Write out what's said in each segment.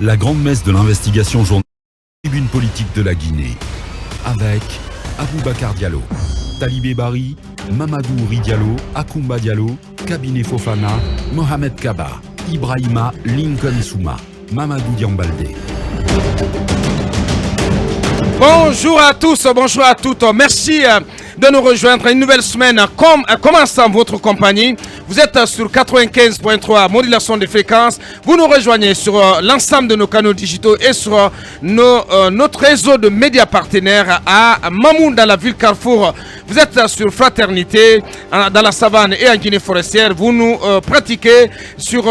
la grande messe de l'investigation journalistique, tribune politique de la Guinée, avec Aboubacar Diallo, Talibé Bari, Mamadou Ouri Diallo, Akoumba Diallo, Kabinet Fofana, Mohamed Kaba, Ibrahima Lincoln Souma, Mamadou Diambaldé. Bonjour à tous, bonjour à toutes. Merci de nous rejoindre une nouvelle semaine. Comment ça votre compagnie? Vous êtes sur 95.3 modulation de fréquence. Vous nous rejoignez sur l'ensemble de nos canaux digitaux et sur notre réseau de médias partenaires à Mamoun dans la ville Carrefour. Vous êtes sur Fraternité dans la savane et en Guinée forestière. Vous nous pratiquez sur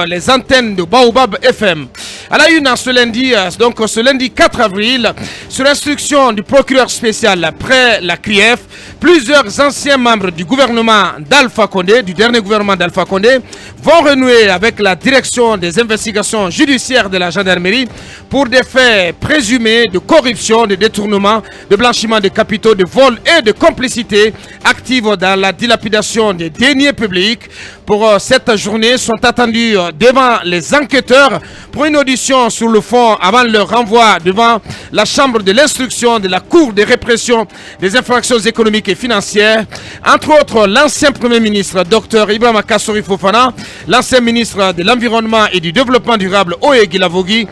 les antennes de Baobab FM. À la une ce lundi, donc ce lundi 4 avril, sur instruction du procureur spécial après la CRIEF, plusieurs anciens membres du gouvernement d'Alpha Condé, du dernier gouvernement d'Alpha Condé, vont renouer avec la direction des investigations judiciaires de la gendarmerie pour des faits présumés de corruption, de détournement, de blanchiment de capitaux, de vol et de complicité active dans la dilapidation des deniers publics. Pour cette journée sont attendus devant les enquêteurs pour une audition sur le fond avant leur renvoi devant la chambre de l'instruction de la Cour de répression des infractions économiques et financières. Entre autres, l'ancien Premier ministre Dr Ibrahima Kassori Fofana, l'ancien ministre de l'Environnement et du Développement durable Oye Gilavogui,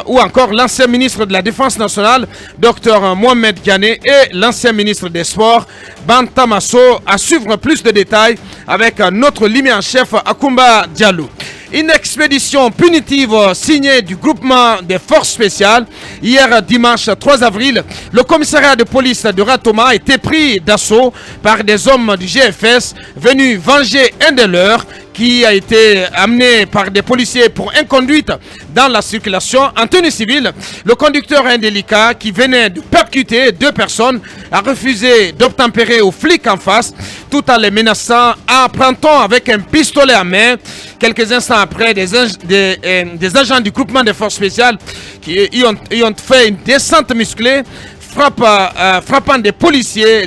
ou encore l'ancien ministre de la Défense nationale Dr Mohamed Ghané et l'ancien ministre des Sports Bantamasso. À suivre plus de détails avec notre limi en chef Akoumba Diallo. Une expédition punitive signée du groupement des forces spéciales. Hier dimanche 3 avril, le commissariat de police de Ratoma a été pris d'assaut par des hommes du GFS venus venger un de leurs qui a été amené par des policiers pour inconduite dans la circulation en tenue civile. Le conducteur indélicat qui venait de percuter deux personnes a refusé d'obtempérer aux flics en face tout en les menaçant en pointant avec un pistolet à main. Quelques instants après, des agents du groupement des forces spéciales qui y ont fait une descente musclée, frappant des policiers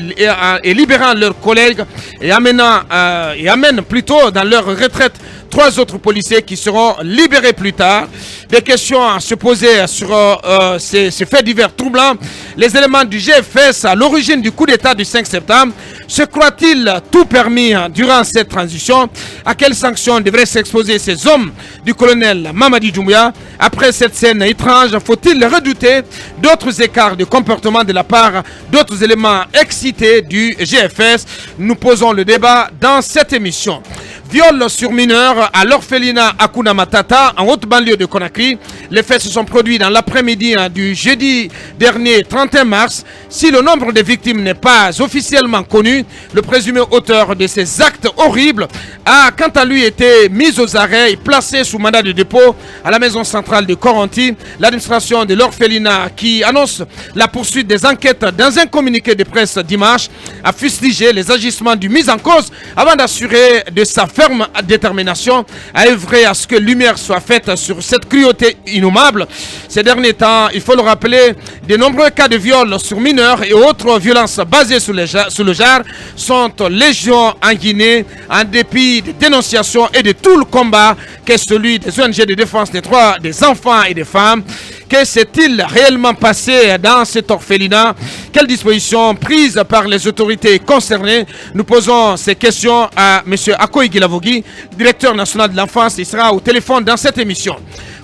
et libérant leurs collègues et amènent plutôt dans leur retraite 3 autres policiers qui seront libérés plus tard. Des questions à se poser sur ces faits divers troublants. Les éléments du GFS à l'origine du coup d'état du 5 septembre, se croit-il tout permis durant cette transition? À quelles sanctions devraient s'exposer ces hommes du colonel Mamadi Doumbouya? Après cette scène étrange, faut-il redouter d'autres écarts de comportement de la part d'autres éléments excités du GFS? Nous posons le débat dans cette émission. Viol sur mineur à l'orphelinat Akuna Matata en haute banlieue de Conakry. Les faits se sont produits dans l'après-midi du jeudi dernier 31 mars. Si le nombre de victimes n'est pas officiellement connu, le présumé auteur de ces actes horribles a quant à lui été mis aux arrêts et placé sous mandat de dépôt à la maison centrale de Coronti. L'administration de l'orphelinat qui annonce la poursuite des enquêtes dans un communiqué de presse dimanche a fustigé les agissements du mis en cause avant d'assurer de sa ferme détermination à œuvrer à ce que lumière soit faite sur cette cruauté innommable. Ces derniers temps, il faut le rappeler, de nombreux cas de viol sur mineurs et autres violences basées sur le genre sont légion en Guinée en dépit des dénonciations et de tout le combat qu'est celui des ONG de défense des droits des enfants et des femmes. Que s'est-il réellement passé dans cet orphelinat? Quelles dispositions prises par les autorités concernées? Nous posons ces questions à M. Akoy Gilavogui, directeur national de l'enfance. Il sera au téléphone dans cette émission.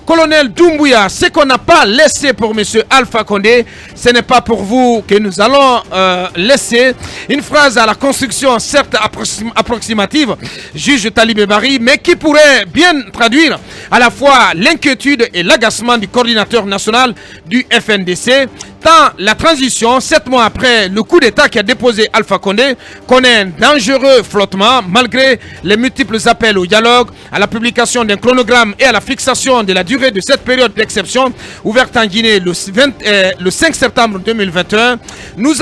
Colonel Doumbouya, ce qu'on n'a pas laissé pour M. Alpha Condé, ce n'est pas pour vous que nous allons laisser. Une phrase à la construction certes approximative, juge Talibé Bari, mais qui pourrait bien traduire à la fois l'inquiétude et l'agacement du coordinateur national du FNDC. Tant la transition, 7 mois après le coup d'État qui a déposé Alpha Condé, connaît un dangereux flottement malgré les multiples appels au dialogue, à la publication d'un chronogramme et à la fixation de la durée de cette période d'exception ouverte en Guinée le 5 septembre 2021. Nous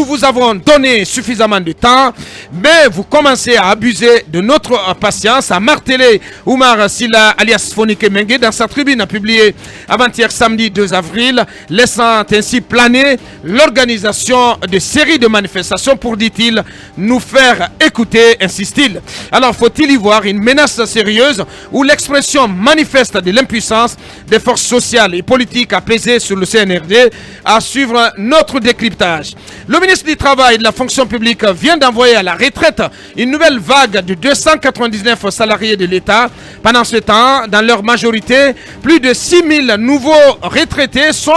vous avons donné suffisamment de temps, mais vous commencez à abuser de notre patience, à marteler Oumar Silla alias Fonike Mengue dans sa tribune publiée avant-hier samedi 2 avril. laissant ainsi planer l'organisation de séries de manifestations pour, dit-il, nous faire écouter, insiste-t-il. Alors faut-il y voir une menace sérieuse ou l'expression manifeste de l'impuissance des forces sociales et politiques à peser sur le CNRD? À suivre notre décryptage. Le ministre du Travail et de la fonction publique vient d'envoyer à la retraite une nouvelle vague de 299 salariés de l'État. Pendant ce temps, dans leur majorité, plus de 6000 nouveaux retraités sont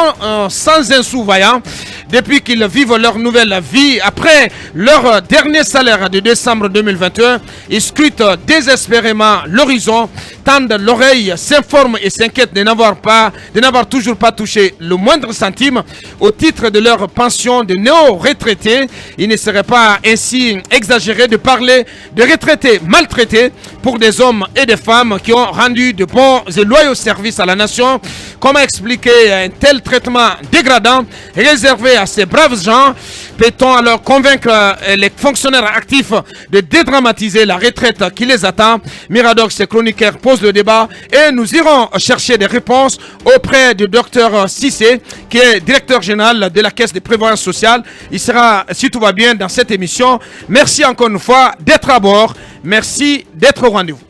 sans un sou vaillant depuis qu'ils vivent leur nouvelle vie. Après leur dernier salaire de décembre 2021, ils scrutent désespérément l'horizon, tendent l'oreille, s'informent et s'inquiètent de n'avoir toujours pas touché le moindre centime au titre de leur pension de néo-retraités. Il ne serait pas ainsi exagéré de parler de retraités maltraités pour des hommes et des femmes qui ont rendu de bons et loyaux services à la nation. Comment expliquer un tel traitement dégradant réservé à ces braves gens? Peut-on alors convaincre les fonctionnaires actifs de dédramatiser la retraite qui les attend? Miradox et chroniqueurs posent le débat et nous irons chercher des réponses auprès du docteur Cissé, qui est directeur général de la Caisse de prévoyance sociale. Il sera, si tout va bien, dans cette émission. Merci encore une fois d'être à bord. Merci d'être au rendez-vous.